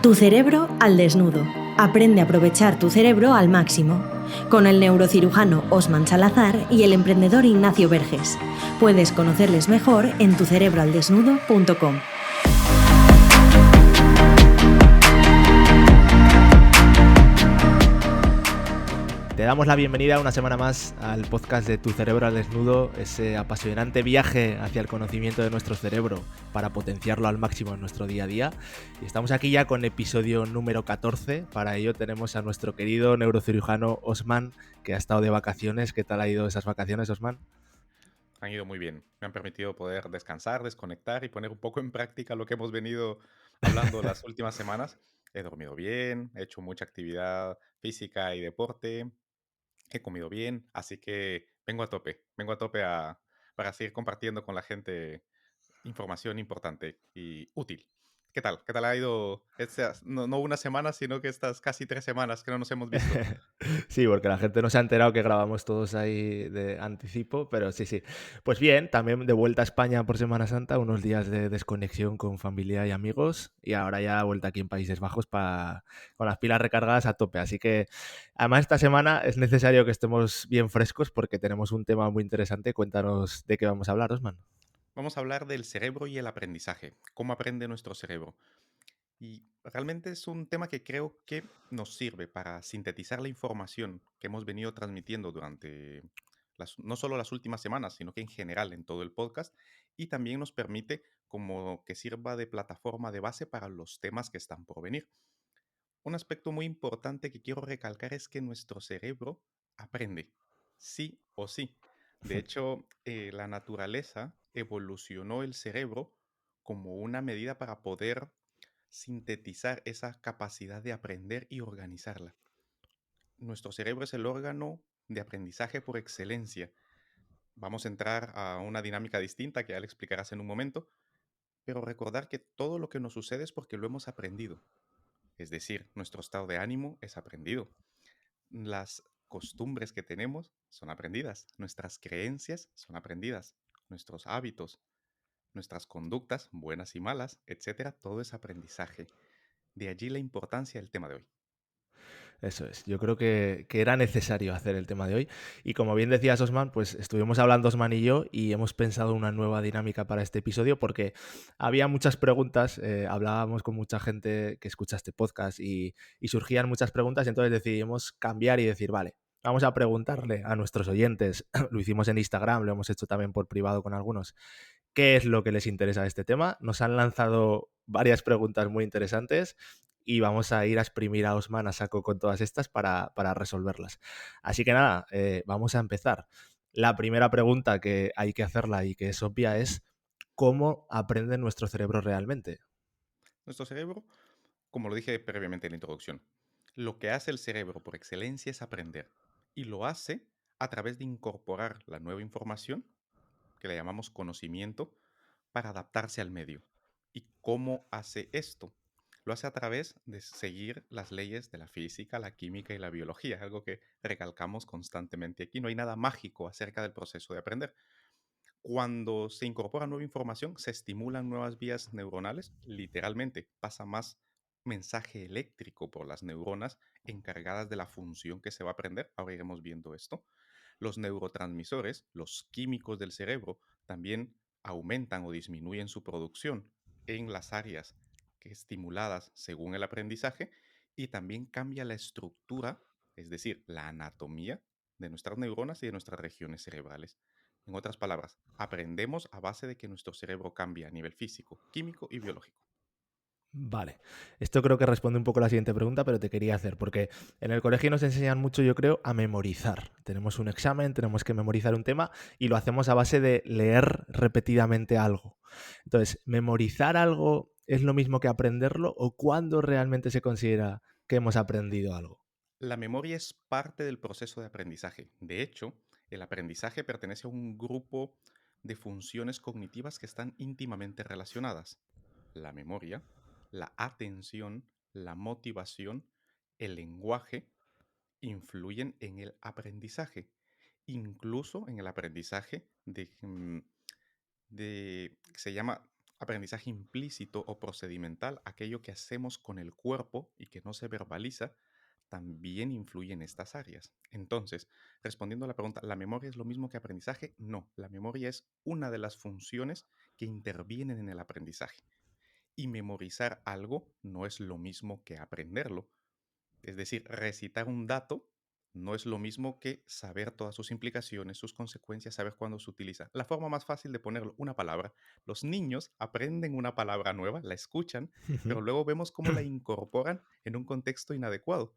Tu cerebro al desnudo. Aprende a aprovechar tu cerebro al máximo. Con el neurocirujano Osman Salazar y el emprendedor Ignacio Verges. Puedes conocerles mejor en tucerebroaldesnudo.com. Te damos la bienvenida una semana más al podcast de Tu Cerebro al Desnudo, ese apasionante viaje hacia el conocimiento de nuestro cerebro para potenciarlo al máximo en nuestro día a día. Y estamos aquí ya con episodio número 14. Para ello tenemos a nuestro querido neurocirujano Osman, que ha estado de vacaciones. ¿Qué tal ha ido esas vacaciones, Osman? Han ido muy bien. Me han permitido poder descansar, desconectar y poner un poco en práctica lo que hemos venido hablando las últimas semanas. He dormido bien, he hecho mucha actividad física y deporte, he comido bien, así que vengo a tope para seguir compartiendo con la gente información importante y útil. ¿Qué tal? ¿Qué tal ha ido no una semana, sino que estas casi 3 semanas que no nos hemos visto? Sí, porque la gente no se ha enterado que grabamos todos ahí de anticipo, pero sí. Pues bien, también de vuelta a España por Semana Santa, unos días de desconexión con familia y amigos, y ahora ya vuelta aquí en Países Bajos con las pilas recargadas a tope. Así que, además, esta semana es necesario que estemos bien frescos porque tenemos un tema muy interesante. Cuéntanos de qué vamos a hablar, Osman. Vamos a hablar del cerebro y el aprendizaje. ¿Cómo aprende nuestro cerebro? Y realmente es un tema que creo que nos sirve para sintetizar la información que hemos venido transmitiendo durante no solo las últimas semanas, sino que en general en todo el podcast. Y también nos permite como que sirva de plataforma de base para los temas que están por venir. Un aspecto muy importante que quiero recalcar es que nuestro cerebro aprende, sí o sí. De hecho, la naturaleza evolucionó el cerebro como una medida para poder sintetizar esa capacidad de aprender y organizarla. Nuestro cerebro es el órgano de aprendizaje por excelencia. Vamos a entrar a una dinámica distinta que ya le explicarás en un momento, pero recordar que todo lo que nos sucede es porque lo hemos aprendido. Es decir, nuestro estado de ánimo es aprendido. Las costumbres que tenemos son aprendidas. Nuestras creencias son aprendidas. Nuestros hábitos, nuestras conductas, buenas y malas, etcétera, todo es aprendizaje. De allí la importancia del tema de hoy. Eso es, yo creo que era necesario hacer el tema de hoy. Y como bien decías, Osman, pues estuvimos hablando Osman y yo y hemos pensado una nueva dinámica para este episodio porque había muchas preguntas, hablábamos con mucha gente que escucha este podcast y surgían muchas preguntas, y entonces decidimos cambiar y decir, vale, vamos a preguntarle a nuestros oyentes, lo hicimos en Instagram, lo hemos hecho también por privado con algunos, qué es lo que les interesa de este tema. Nos han lanzado varias preguntas muy interesantes y vamos a ir a exprimir a Osman a saco con todas estas para resolverlas. Así que nada, vamos a empezar. La primera pregunta que hay que hacerla y que es obvia es ¿cómo aprende nuestro cerebro realmente? Nuestro cerebro, como lo dije previamente en la introducción, lo que hace el cerebro por excelencia es aprender. Y lo hace a través de incorporar la nueva información, que le llamamos conocimiento, para adaptarse al medio. ¿Y cómo hace esto? Lo hace a través de seguir las leyes de la física, la química y la biología, algo que recalcamos constantemente aquí. No hay nada mágico acerca del proceso de aprender. Cuando se incorpora nueva información, se estimulan nuevas vías neuronales, literalmente pasa más mensaje eléctrico por las neuronas encargadas de la función que se va a aprender. Ahora iremos viendo esto. Los neurotransmisores, los químicos del cerebro, también aumentan o disminuyen su producción en las áreas que estimuladas según el aprendizaje, y también cambia la estructura, es decir, la anatomía de nuestras neuronas y de nuestras regiones cerebrales. En otras palabras, aprendemos a base de que nuestro cerebro cambia a nivel físico, químico y biológico. Vale, esto creo que responde un poco a la siguiente pregunta, pero te quería hacer, porque en el colegio nos enseñan mucho, yo creo, a memorizar. Tenemos un examen, tenemos que memorizar un tema y lo hacemos a base de leer repetidamente algo. Entonces, ¿memorizar algo es lo mismo que aprenderlo o cuándo realmente se considera que hemos aprendido algo? La memoria es parte del proceso de aprendizaje. De hecho, el aprendizaje pertenece a un grupo de funciones cognitivas que están íntimamente relacionadas. La memoria, la atención, la motivación, el lenguaje influyen en el aprendizaje, incluso en el aprendizaje de que se llama aprendizaje implícito o procedimental, aquello que hacemos con el cuerpo y que no se verbaliza, también influye en estas áreas. Entonces, respondiendo a la pregunta, ¿la memoria es lo mismo que aprendizaje? No, la memoria es una de las funciones que intervienen en el aprendizaje. Y memorizar algo no es lo mismo que aprenderlo. Es decir, recitar un dato no es lo mismo que saber todas sus implicaciones, sus consecuencias, saber cuándo se utiliza. La forma más fácil de ponerlo, una palabra. Los niños aprenden una palabra nueva, la escuchan, pero Ujú. luego vemos cómo la incorporan en un contexto inadecuado.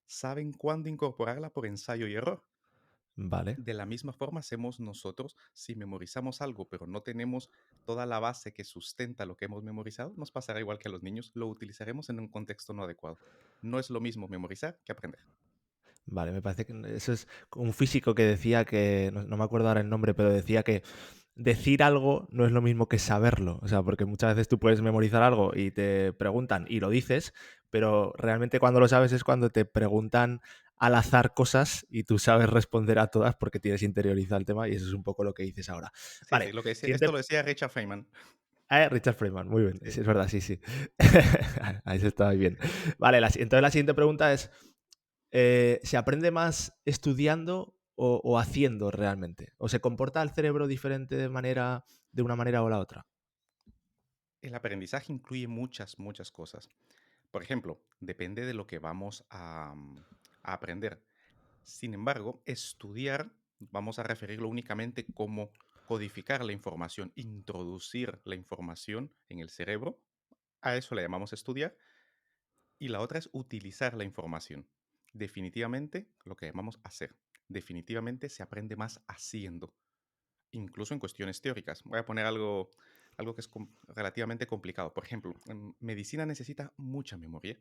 Saben cuándo incorporarla por ensayo y error. Vale. De la misma forma hacemos nosotros si memorizamos algo, pero no tenemos toda la base que sustenta lo que hemos memorizado, nos pasará igual que a los niños, lo utilizaremos en un contexto no adecuado. No es lo mismo memorizar que aprender. Vale, me parece que eso es un físico que decía que, no me acuerdo ahora el nombre, pero decía que decir algo no es lo mismo que saberlo. O sea, porque muchas veces tú puedes memorizar algo y te preguntan y lo dices, pero realmente cuando lo sabes es cuando te preguntan al azar cosas y tú sabes responder a todas porque tienes interiorizado el tema y eso es un poco lo que dices ahora. Sí, sí, Vale, lo que decía, esto siguiente. lo decía Richard Feynman. Richard Freeman, muy bien, Sí. sí, es verdad, sí, sí. Ahí se está bien. Vale, entonces la siguiente pregunta es, ¿se aprende más estudiando o haciendo realmente? ¿O se comporta el cerebro diferente de una manera o la otra? El aprendizaje incluye muchas, muchas cosas. Por ejemplo, depende de lo que vamos a aprender. Sin embargo, estudiar, vamos a referirlo únicamente como codificar la información, introducir la información en el cerebro. A eso le llamamos estudiar. Y la otra es utilizar la información. Definitivamente lo que llamamos hacer. Definitivamente se aprende más haciendo, incluso en cuestiones teóricas. Voy a poner algo que es relativamente complicado. Por ejemplo, medicina necesita mucha memoria.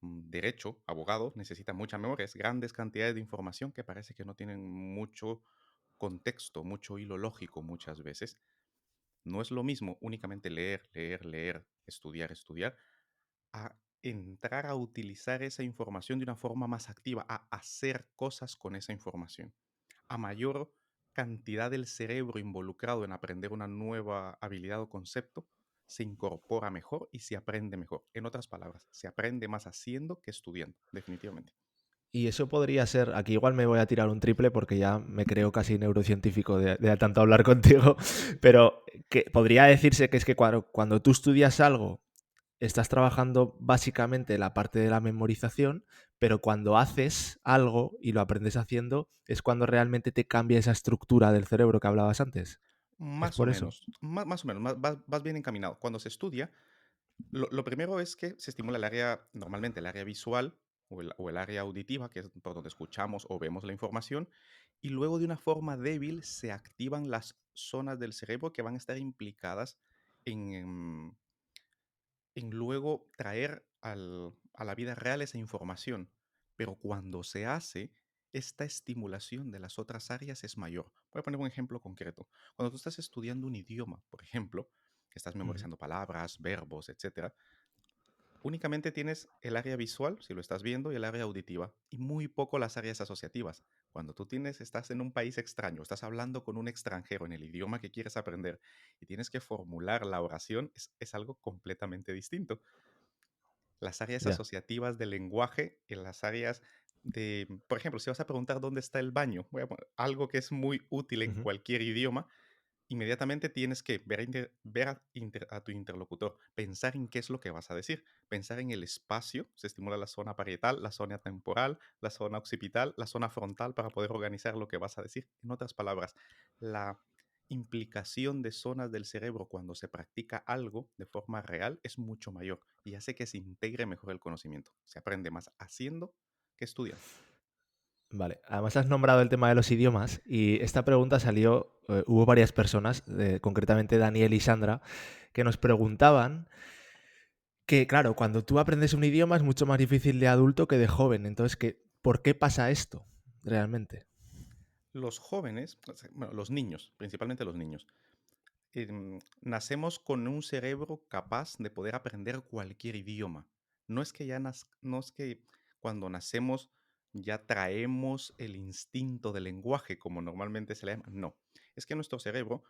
Derecho, abogado, necesita mucha memoria. Es grandes cantidades de información que parece que no tienen mucho contexto, mucho hilo lógico muchas veces. No es lo mismo únicamente leer, leer, leer, estudiar, estudiar, a entrar a utilizar esa información de una forma más activa, a hacer cosas con esa información. A mayor cantidad del cerebro involucrado en aprender una nueva habilidad o concepto, se incorpora mejor y se aprende mejor. En otras palabras, se aprende más haciendo que estudiando, definitivamente. Y eso podría ser, aquí igual me voy a tirar un triple porque ya me creo casi neurocientífico de tanto hablar contigo, pero que podría decirse que es que cuando tú estudias algo estás trabajando básicamente la parte de la memorización, pero cuando haces algo y lo aprendes haciendo, es cuando realmente te cambia esa estructura del cerebro que hablabas antes. ¿Es Más o por eso? menos, más o menos, vas bien encaminado. Cuando se estudia, lo primero es que se estimula el área, normalmente el área visual o el área auditiva, que es por donde escuchamos o vemos la información, y luego de una forma débil se activan las zonas del cerebro que van a estar implicadas en, en luego traer a la vida real esa información. Pero cuando se hace, esta estimulación de las otras áreas es mayor. Voy a poner un ejemplo concreto. Cuando tú estás estudiando un idioma, por ejemplo, que estás Ujú. memorizando palabras, verbos, etcétera, únicamente tienes el área visual, si lo estás viendo, y el área auditiva, y muy poco las áreas asociativas. Cuando estás en un país extraño, estás hablando con un extranjero en el idioma que quieres aprender y tienes que formular la oración, es algo completamente distinto. Las áreas Ya. asociativas del lenguaje, en las áreas de, por ejemplo, si vas a preguntar dónde está el baño, voy a algo que es muy útil en Ujú. cualquier idioma, inmediatamente tienes que ver a tu interlocutor, pensar en qué es lo que vas a decir, pensar en el espacio, se estimula la zona parietal, la zona temporal, la zona occipital, la zona frontal para poder organizar lo que vas a decir. En otras palabras, la implicación de zonas del cerebro cuando se practica algo de forma real es mucho mayor y hace que se integre mejor el conocimiento. Se aprende más haciendo que estudiando. Vale, además has nombrado el tema de los idiomas y esta pregunta salió, hubo varias personas, concretamente Daniel y Sandra, que nos preguntaban que, claro, cuando tú aprendes un idioma es mucho más difícil de adulto que de joven, entonces, ¿por qué pasa esto realmente? Los jóvenes, o sea, bueno, los niños, principalmente los niños, nacemos con un cerebro capaz de poder aprender cualquier idioma. No es que cuando nacemos ya traemos el instinto del lenguaje, como normalmente se le llama. No, es que nuestro cerebro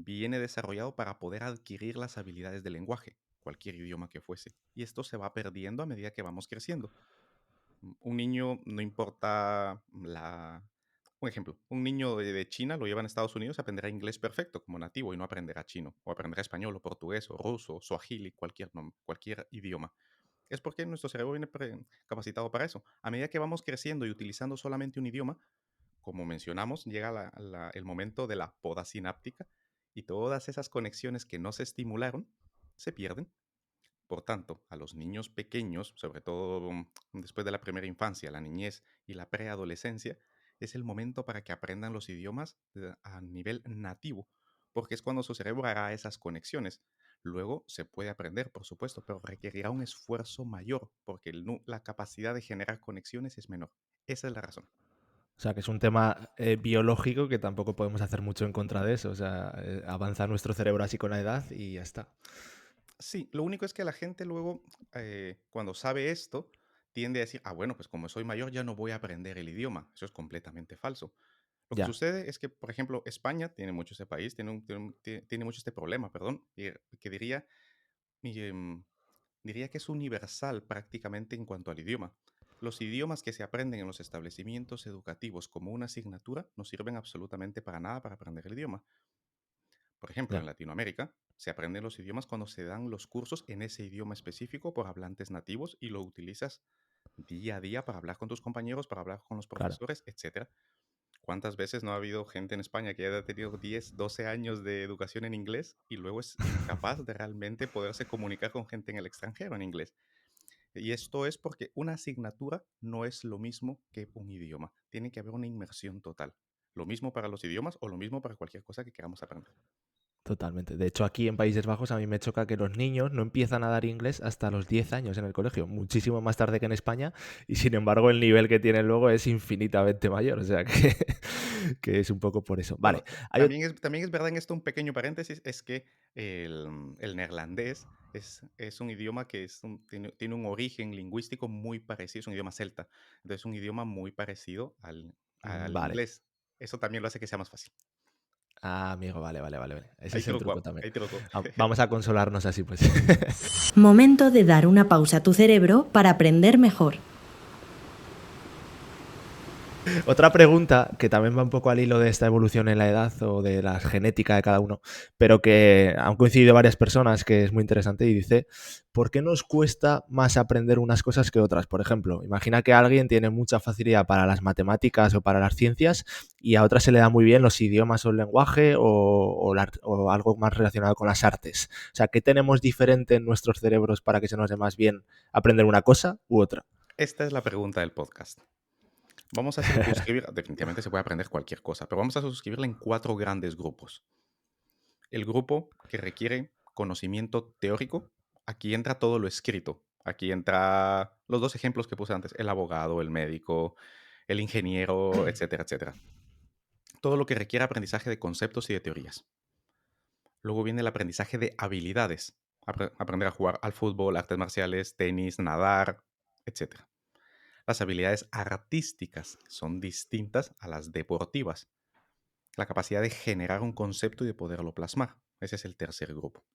viene desarrollado para poder adquirir las habilidades del lenguaje, cualquier idioma que fuese. Y esto se va perdiendo a medida que vamos creciendo. Un niño, no importa un ejemplo, un niño de China lo llevan a Estados Unidos, aprenderá inglés perfecto como nativo y no aprenderá chino, o aprenderá español, o portugués, o ruso, o suajili, cualquier idioma. Es porque nuestro cerebro viene capacitado para eso. A medida que vamos creciendo y utilizando solamente un idioma, como mencionamos, llega el momento de la poda sináptica y todas esas conexiones que no se estimularon se pierden. Por tanto, a los niños pequeños, sobre todo después de la primera infancia, la niñez y la preadolescencia, es el momento para que aprendan los idiomas a nivel nativo, porque es cuando su cerebro hará esas conexiones. Luego se puede aprender, por supuesto, pero requerirá un esfuerzo mayor, porque la capacidad de generar conexiones es menor. Esa es la razón. O sea, que es un tema biológico que tampoco podemos hacer mucho en contra de eso. O sea, avanza nuestro cerebro así con la edad y ya está. Sí, lo único es que la gente luego, cuando sabe esto, tiende a decir, ah, bueno, pues como soy mayor ya no voy a aprender el idioma. Eso es completamente falso. Lo que Ya, sucede es que, por ejemplo, España tiene mucho este país, tiene mucho este problema, perdón, que y, diría que es universal prácticamente en cuanto al idioma. Los idiomas que se aprenden en los establecimientos educativos como una asignatura no sirven absolutamente para nada para aprender el idioma. Por ejemplo, en ya, Latinoamérica se aprenden los idiomas cuando se dan los cursos en ese idioma específico por hablantes nativos y lo utilizas día a día para hablar con tus compañeros, para hablar con los claro. profesores, etcétera. ¿Cuántas veces no ha habido gente en España que haya tenido 10, 12 años de educación en inglés y luego es incapaz de realmente poderse comunicar con gente en el extranjero en inglés? Y esto es porque una asignatura no es lo mismo que un idioma. Tiene que haber una inmersión total. Lo mismo para los idiomas o lo mismo para cualquier cosa que queramos aprender. Totalmente. De hecho, aquí en Países Bajos a mí me choca que los niños no empiezan a dar inglés hasta los 10 años en el colegio, muchísimo más tarde que en España, y sin embargo el nivel que tienen luego es infinitamente mayor, o sea que, que es un poco por eso. Vale, Bueno, hay también es verdad en esto un pequeño paréntesis, es que el neerlandés es un idioma que tiene un origen lingüístico muy parecido, es un idioma celta, entonces es un idioma muy parecido al Vale. inglés. Eso también lo hace que sea más fácil. Ah, amigo, vale, vale, vale, vale. Ese Hay es el truco truco, también. hay truco. Vamos a consolarnos así, pues. Momento de dar una pausa a tu cerebro para aprender mejor. Otra pregunta que también va un poco al hilo de esta evolución en la edad o de la genética de cada uno, pero que han coincidido varias personas, que es muy interesante, y dice, ¿por qué nos cuesta más aprender unas cosas que otras? Por ejemplo, imagina que alguien tiene mucha facilidad para las matemáticas o para las ciencias y a otra se le da muy bien los idiomas o el lenguaje o algo más relacionado con las artes. O sea, ¿qué tenemos diferente en nuestros cerebros para que se nos dé más bien aprender una cosa u otra? Esta es la pregunta del podcast. Vamos a circunscribir, definitivamente se puede aprender cualquier cosa, pero vamos a suscribirla en 4 grandes grupos. El grupo que requiere conocimiento teórico, aquí entra todo lo escrito. Aquí entra los 2 ejemplos que puse antes, el abogado, el médico, el ingeniero, etcétera, etcétera. Todo lo que requiere aprendizaje de conceptos y de teorías. Luego viene el aprendizaje de habilidades. Aprender a jugar al fútbol, artes marciales, tenis, nadar, etcétera. Las habilidades artísticas son distintas a las deportivas. La capacidad de generar un concepto y de poderlo plasmar. Ese es el tercer grupo.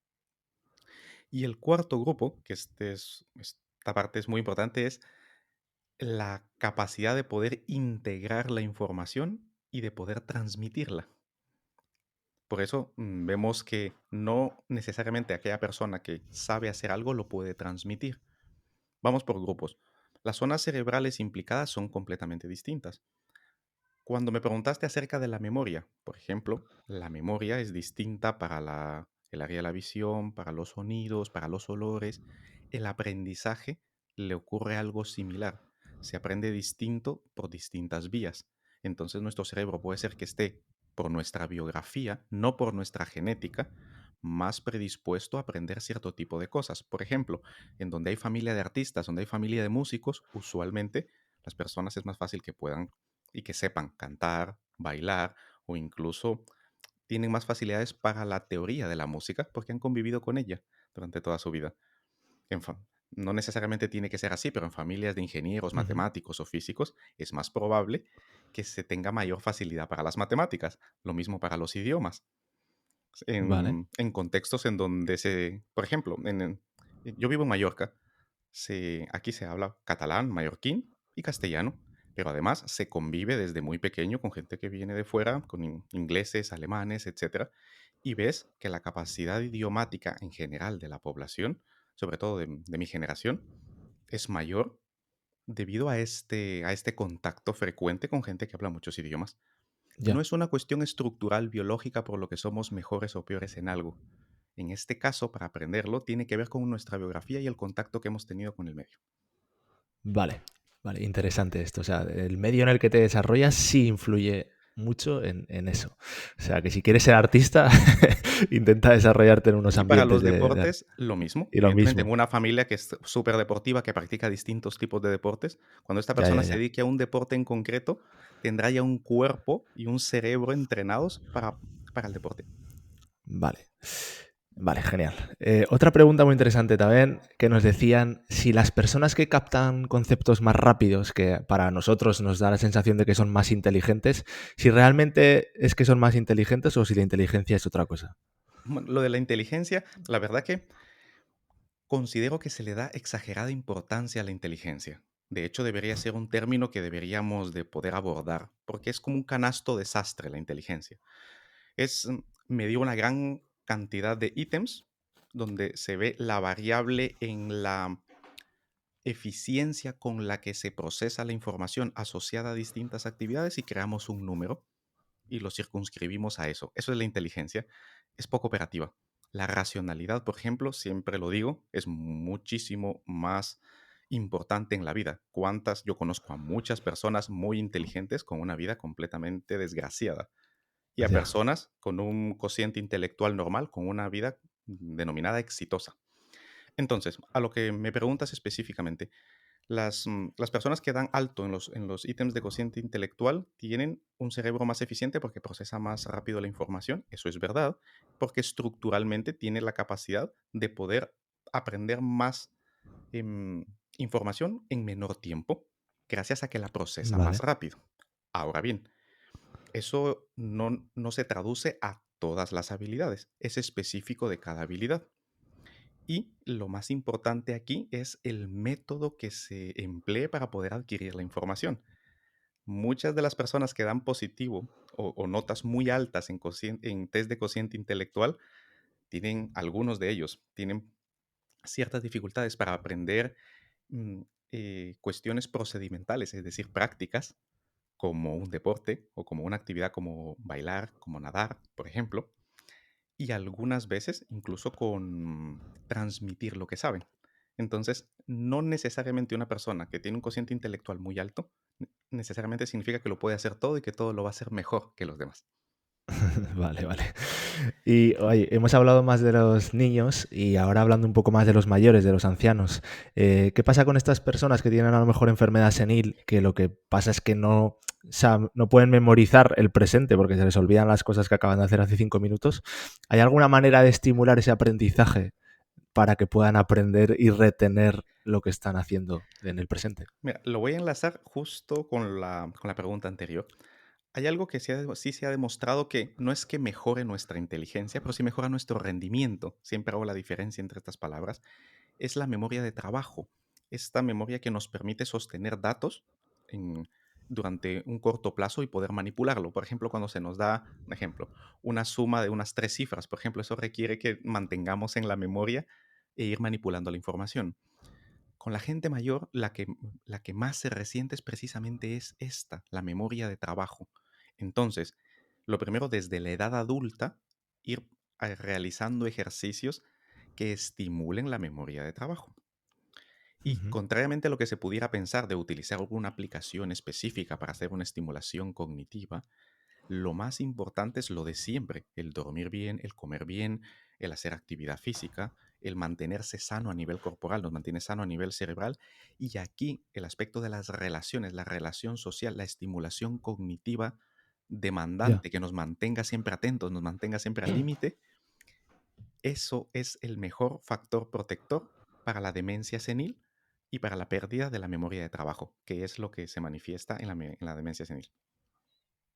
Y el cuarto grupo, que esta parte es muy importante, es la capacidad de poder integrar la información y de poder transmitirla. Por eso vemos que no necesariamente aquella persona que sabe hacer algo lo puede transmitir. Vamos por grupos. Las zonas cerebrales implicadas son completamente distintas. Cuando me preguntaste acerca de la memoria, por ejemplo, la memoria es distinta para el área de la visión, para los sonidos, para los olores. El aprendizaje le ocurre algo similar. Se aprende distinto por distintas vías. Entonces nuestro cerebro puede ser que esté por nuestra biografía, no por nuestra genética, más predispuesto a aprender cierto tipo de cosas. Por ejemplo, en donde hay familia de artistas, donde hay familia de músicos, usualmente las personas es más fácil que puedan y que sepan cantar, bailar o incluso tienen más facilidades para la teoría de la música porque han convivido con ella durante toda su vida. No necesariamente tiene que ser así, pero en familias de ingenieros, Ujú. matemáticos o físicos es más probable que se tenga mayor facilidad para las matemáticas. Lo mismo para los idiomas. Vale, en contextos en donde por ejemplo, yo vivo en Mallorca, aquí se habla catalán, mallorquín y castellano, pero además se convive desde muy pequeño con gente que viene de fuera, con ingleses, alemanes, etcétera, y ves que la capacidad idiomática en general de la población, sobre todo de mi generación, es mayor debido a este contacto frecuente con gente que habla muchos idiomas. No ya. es una cuestión estructural biológica por lo que somos mejores o peores en algo. En este caso, para aprenderlo, tiene que ver con nuestra biografía y el contacto que hemos tenido con el medio. Vale, vale, interesante esto. O sea, el medio en el que te desarrollas sí influye mucho en eso. O sea, que si quieres ser artista, intenta desarrollarte en unos Y para ambientes los de arte. deportes, lo mismo. Y lo Evidentemente, en mismo. una familia que es súper deportiva, que practica distintos tipos de deportes, cuando esta Ya, persona ya, se ya. dedique a un deporte en concreto, tendrá ya un cuerpo y un cerebro entrenados para el deporte. Vale. Vale, genial. Otra pregunta muy interesante también, que nos decían si las personas que captan conceptos más rápidos, que para nosotros nos da la sensación de que son más inteligentes, si realmente es que son más inteligentes o si la inteligencia es otra cosa. Bueno, lo de la inteligencia, la verdad que considero que se le da exagerada importancia a la inteligencia. De hecho, debería ser un término que deberíamos de poder abordar, porque es como un canasto desastre la inteligencia. Medir una gran cantidad de ítems donde se ve la variable en la eficiencia con la que se procesa la información asociada a distintas actividades y creamos un número y lo circunscribimos a eso. Eso es la inteligencia. Es poco operativa. La racionalidad, por ejemplo, siempre lo digo, es muchísimo más importante en la vida. Yo conozco a muchas personas muy inteligentes con una vida completamente desgraciada y a Ya, personas con un cociente intelectual normal con una vida denominada exitosa. Entonces, a lo que me preguntas específicamente, las personas que dan alto en los ítems de cociente intelectual tienen un cerebro más eficiente porque procesa más rápido la información, eso es verdad, porque estructuralmente tiene la capacidad de poder aprender más em, información en menor tiempo, gracias a que la procesa más vale, rápido. Ahora bien, eso no se traduce a todas las habilidades, es específico de cada habilidad. Y lo más importante aquí es el método que se emplee para poder adquirir la información. Muchas de las personas que dan positivo o notas muy altas en test de cociente intelectual, algunos de ellos, tienen ciertas dificultades para aprender mm, cuestiones procedimentales, es decir, prácticas, como un deporte o como una actividad como bailar, como nadar, por ejemplo, y algunas veces incluso con transmitir lo que saben. Entonces, no necesariamente una persona que tiene un cociente intelectual muy alto, necesariamente significa que lo puede hacer todo y que todo lo va a hacer mejor que los demás. vale, vale. Y oye, hemos hablado más de los niños y ahora hablando un poco más de los mayores, de los ancianos. ¿Qué pasa con estas personas que tienen a lo mejor enfermedad senil? Que lo que pasa es que no, o sea, no pueden memorizar el presente porque se les olvidan las cosas que acaban de hacer hace 5 minutos. ¿Hay alguna manera de estimular ese aprendizaje para que puedan aprender y retener lo que están haciendo en el presente? Mira, lo voy a enlazar justo con la pregunta anterior. Hay algo que sí se ha demostrado que no es que mejore nuestra inteligencia, pero sí mejora nuestro rendimiento. Siempre hago la diferencia entre estas palabras. Es la memoria de trabajo. Esta memoria que nos permite sostener datos en- durante un corto plazo y poder manipularlo. Por ejemplo, cuando se nos da, un ejemplo, una suma de unas 3 cifras, por ejemplo, eso requiere que mantengamos en la memoria e ir manipulando la información. Con la gente mayor, la que más se resiente es precisamente es esta, la memoria de trabajo. Entonces, lo primero desde la edad adulta, ir realizando ejercicios que estimulen la memoria de trabajo. Y Ujú. contrariamente a lo que se pudiera pensar de utilizar alguna aplicación específica para hacer una estimulación cognitiva, lo más importante es lo de siempre, el dormir bien, el comer bien, el hacer actividad física, el mantenerse sano a nivel corporal, nos mantiene sano a nivel cerebral. Y aquí el aspecto de las relaciones, la relación social, la estimulación cognitiva Ya. demandante que nos mantenga siempre atentos, nos mantenga siempre al límite, eso es el mejor factor protector para la demencia senil y para la pérdida de la memoria de trabajo, que es lo que se manifiesta en la demencia senil.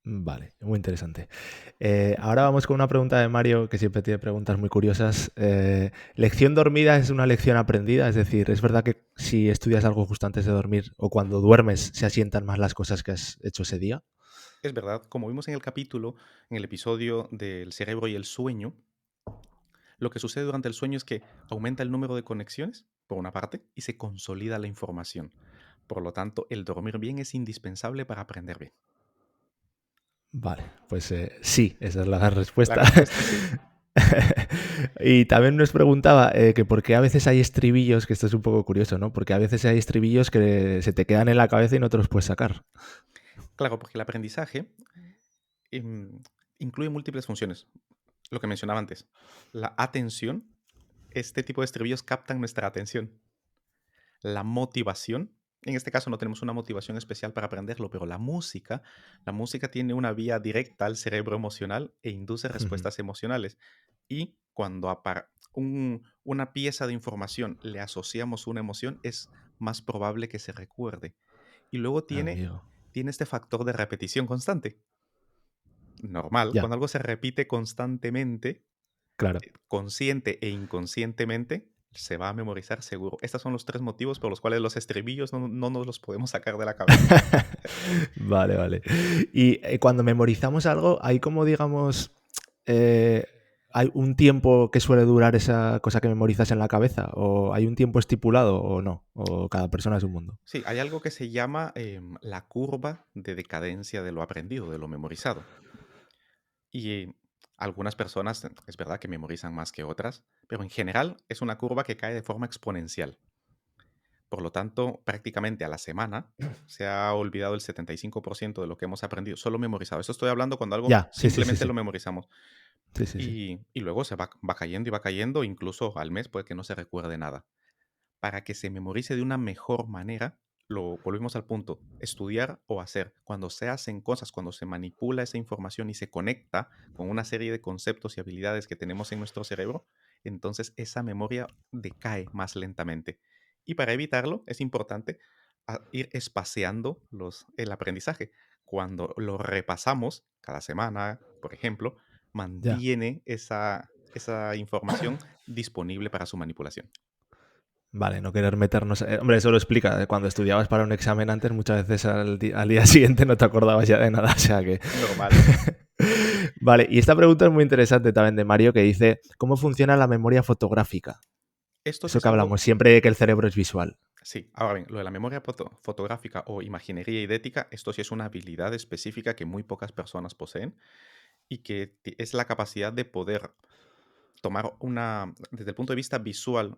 Vale, muy interesante. Ahora vamos con una pregunta de Mario, que siempre tiene preguntas muy curiosas. ¿Lección dormida es una lección aprendida? Es decir, ¿es verdad que si estudias algo justo antes de dormir o cuando duermes se asientan más las cosas que has hecho ese día? Es verdad, como vimos en el capítulo, en el episodio del cerebro y el sueño, lo que sucede durante el sueño es que aumenta el número de conexiones, por una parte, y se consolida la información. Por lo tanto, el dormir bien es indispensable para aprender bien. Vale, pues sí, esa es la La respuesta. respuesta es sí. Y también nos preguntaba que por qué a veces hay estribillos, que esto es un poco curioso, ¿no? Porque a veces hay estribillos que se te quedan en la cabeza y no te los puedes sacar. Claro, porque el aprendizaje em, incluye múltiples funciones. Lo que mencionaba antes, la atención, este tipo de estribillos captan nuestra atención. La motivación, en este caso no tenemos una motivación especial para aprenderlo, pero la música tiene una vía directa al cerebro emocional e induce Ujú. respuestas emocionales. Y cuando a una pieza de información le asociamos una emoción, es más probable que se recuerde. Y luego Amigo. tiene este factor de repetición constante. Normal, Ya, cuando algo se repite constantemente, claro. consciente e inconscientemente, se va a memorizar seguro. Estos son los tres motivos por los cuales los estribillos no nos los podemos sacar de la cabeza. Vale, vale. Y cuando memorizamos algo, hay como, digamos, eh, hay un tiempo que suele durar esa cosa que memorizas en la cabeza, o hay un tiempo estipulado o no, o cada persona es un mundo. Sí, hay algo que se llama la curva de decadencia de lo aprendido, de lo memorizado. Y algunas personas, es verdad que memorizan más que otras, pero en general es una curva que cae de forma exponencial. Por lo tanto, prácticamente a la semana se ha olvidado el 75% de lo que hemos aprendido, solo memorizado. Eso estoy hablando cuando algo Ya, sí, sí, sí, simplemente sí. lo memorizamos. Sí, sí, sí. Y luego va cayendo y va cayendo, incluso al mes puede que no se recuerde nada. Para que se memorice de una mejor manera, lo volvemos al punto, estudiar o hacer. Cuando se hacen cosas, cuando se manipula esa información y se conecta con una serie de conceptos y habilidades que tenemos en nuestro cerebro, entonces esa memoria decae más lentamente. Y para evitarlo, es importante ir espaciando el aprendizaje. Cuando lo repasamos cada semana, por ejemplo, Ya. mantiene esa información disponible para su manipulación. Vale, no querer meternos. Hombre, eso lo explica. Cuando estudiabas para un examen antes, muchas veces al día siguiente no te acordabas ya de nada. O sea que. Normal. Vale, y esta pregunta es muy interesante también de Mario, que dice: ¿cómo funciona la memoria fotográfica? Esto sí Eso es que algo, hablamos siempre de que el cerebro es visual. sí, ahora bien, lo de la memoria fotográfica o imaginería idética, esto sí es una habilidad específica que muy pocas personas poseen y que es la capacidad de poder tomar desde el punto de vista visual,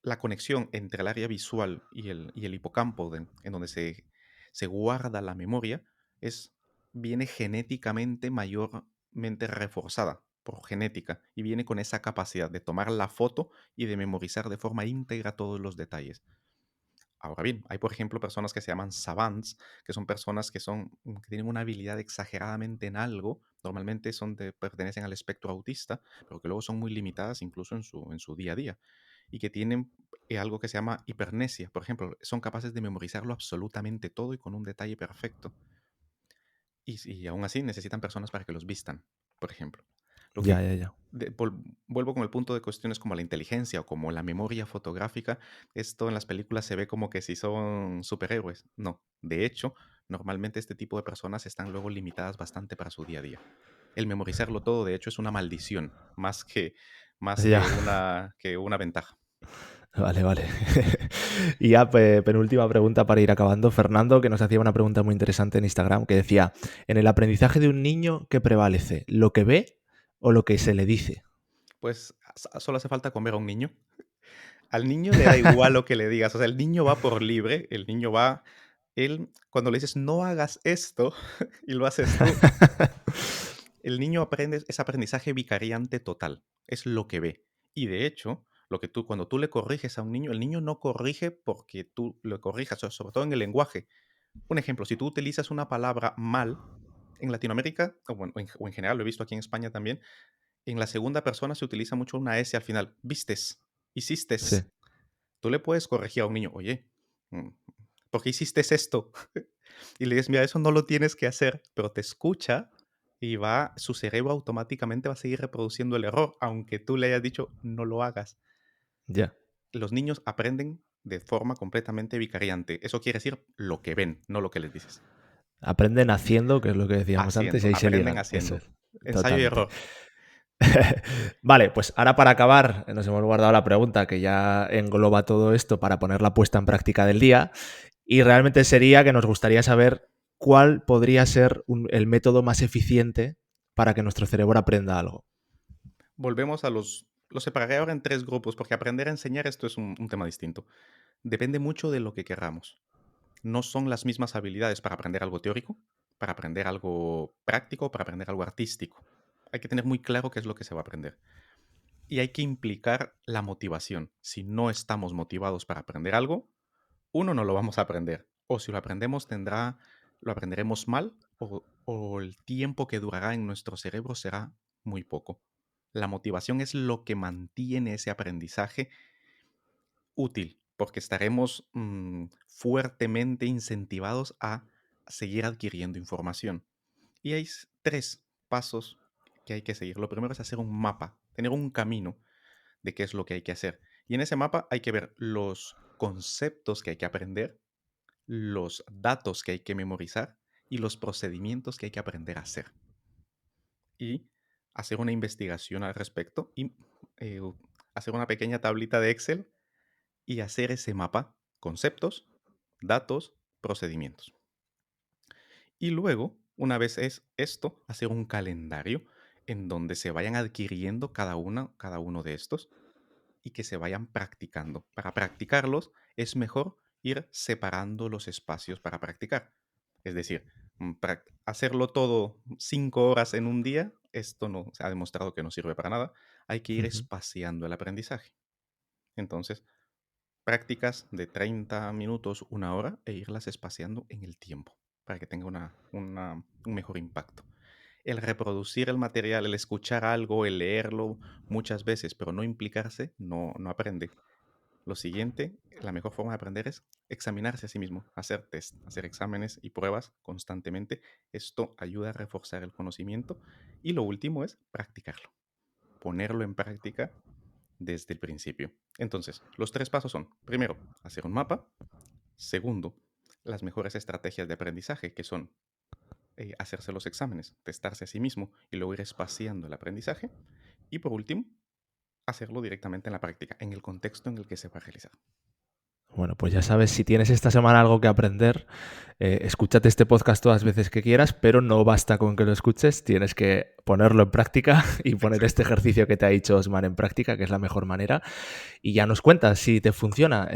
la conexión entre el área visual y el hipocampo en donde se guarda la memoria es, viene genéticamente mayormente reforzada por genética y viene con esa capacidad de tomar la foto y de memorizar de forma íntegra todos los detalles. Ahora bien, hay por ejemplo personas que se llaman savants, que son personas que tienen una habilidad exageradamente en algo, normalmente pertenecen al espectro autista, pero que luego son muy limitadas incluso en su día a día, y que tienen algo que se llama hipernesia. Por ejemplo, son capaces de memorizarlo absolutamente todo y con un detalle perfecto. Y aún así necesitan personas para que los vistan, por ejemplo. Lo Ya, que ya, ya. vuelvo con el punto de cuestiones como la inteligencia o como la memoria fotográfica. Esto en las películas se ve como que si son superhéroes. No, de hecho, normalmente este tipo de personas están luego limitadas bastante para su día a día. El memorizarlo todo, de hecho, es una maldición, más Ya. que una ventaja. Vale, vale. Y ya, penúltima pregunta para ir acabando. Fernando, que nos hacía una pregunta muy interesante en Instagram, que decía: ¿en el aprendizaje de un niño qué prevalece? ¿Lo que ve o lo que se le dice? Pues solo hace falta comer a un niño. Al niño le da igual lo que le digas, o sea, el niño va por libre, el niño va, cuando le dices no hagas esto y lo haces tú, el niño aprende, es aprendizaje vicariante total, es lo que ve. Y de hecho, cuando tú le corriges a un niño, el niño no corrige porque tú lo corrijas, sobre todo en el lenguaje. Un ejemplo, si tú utilizas una palabra mal, en Latinoamérica, o, bueno, o en general, lo he visto aquí en España también, en la segunda persona se utiliza mucho una S al final. Vistes, Sí. hiciste. Tú le puedes corregir a un niño, oye, mm, ¿por qué hiciste esto? Y le dices, mira, eso no lo tienes que hacer, pero te escucha y su cerebro automáticamente va a seguir reproduciendo el error, aunque tú le hayas dicho, no lo hagas. Ya. Los niños aprenden de forma completamente vicariante. Eso quiere decir lo que ven, no lo que les dices. Aprenden haciendo, que es lo que decíamos antes, y ahí se Aprenden ligan. haciendo. Eso, Ensayo y totalmente. error. Vale, pues ahora para acabar, nos hemos guardado la pregunta que ya engloba todo esto para poner la puesta en práctica del día, y realmente sería que nos gustaría saber cuál podría ser el método más eficiente para que nuestro cerebro aprenda algo. Volvemos a los separaré ahora en 3 grupos, porque aprender a enseñar esto es un tema distinto. Depende mucho de lo que querramos. No son las mismas habilidades para aprender algo teórico, para aprender algo práctico, para aprender algo artístico. Hay que tener muy claro qué es lo que se va a aprender. Y hay que implicar la motivación. Si no estamos motivados para aprender algo, no lo vamos a aprender. O si lo aprendemos, lo aprenderemos mal o el tiempo que durará en nuestro cerebro será muy poco. La motivación es lo que mantiene ese aprendizaje útil, porque estaremos fuertemente incentivados a seguir adquiriendo información. Y hay 3 pasos que hay que seguir. Lo primero es hacer un mapa, tener un camino de qué es lo que hay que hacer. Y en ese mapa hay que ver los conceptos que hay que aprender, los datos que hay que memorizar y los procedimientos que hay que aprender a hacer. Y hacer una investigación al respecto y hacer una pequeña tablita de Excel y hacer ese mapa, conceptos, datos, procedimientos. Y luego, una vez es esto, hacer un calendario en donde se vayan adquiriendo cada uno de estos y que se vayan practicando. Para practicarlos es mejor ir separando los espacios para practicar. Es decir, hacerlo todo 5 horas en un día, esto no se ha demostrado que no sirve para nada. Hay que ir espaciando el aprendizaje. Entonces, prácticas de 30 minutos, 1 hora, e irlas espaciando en el tiempo para que tenga un mejor impacto. El reproducir el material, el escuchar algo, el leerlo muchas veces, pero no implicarse, no aprende. Lo siguiente, la mejor forma de aprender es examinarse a sí mismo, hacer test, hacer exámenes y pruebas constantemente. Esto ayuda a reforzar el conocimiento. Y lo último es practicarlo, ponerlo en práctica desde el principio. Entonces, los 3 pasos son, primero, hacer un mapa. Segundo, las mejores estrategias de aprendizaje, que son hacerse los exámenes, testarse a sí mismo y luego ir espaciando el aprendizaje. Y por último, hacerlo directamente en la práctica, en el contexto en el que se va a realizar. Bueno, pues ya sabes, si tienes esta semana algo que aprender, escúchate este podcast todas las veces que quieras, pero no basta con que lo escuches, tienes que ponerlo en práctica y poner este ejercicio que te ha dicho Osman en práctica, que es la mejor manera, y ya nos cuentas si te funciona.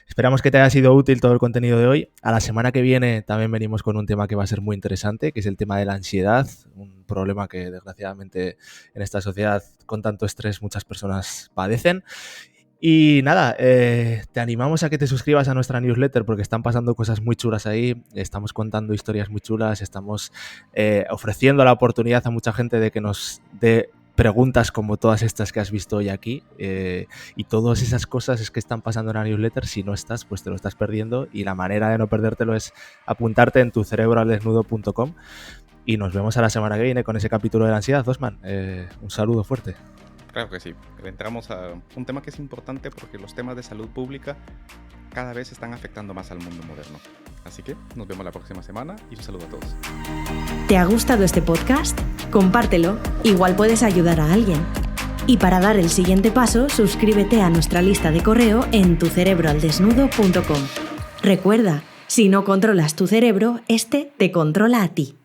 Esperamos que te haya sido útil todo el contenido de hoy. A la semana que viene también venimos con un tema que va a ser muy interesante, que es el tema de la ansiedad, un problema que desgraciadamente en esta sociedad con tanto estrés muchas personas padecen. Y nada, te animamos a que te suscribas a nuestra newsletter porque están pasando cosas muy chulas ahí, estamos contando historias muy chulas, estamos ofreciendo la oportunidad a mucha gente de que nos dé preguntas como todas estas que has visto hoy aquí, y todas esas cosas es que están pasando en la newsletter. Si no estás, pues te lo estás perdiendo, y la manera de no perdértelo es apuntarte en tucerebroaldesnudo.com. Y nos vemos a la semana que viene con ese capítulo de la ansiedad. Osman, un saludo fuerte. Claro que sí. Entramos a un tema que es importante porque los temas de salud pública cada vez están afectando más al mundo moderno. Así que nos vemos la próxima semana y un saludo a todos. ¿Te ha gustado este podcast? Compártelo, igual puedes ayudar a alguien. Y para dar el siguiente paso, suscríbete a nuestra lista de correo en tucerebroaldesnudo.com. Recuerda, si no controlas tu cerebro, este te controla a ti.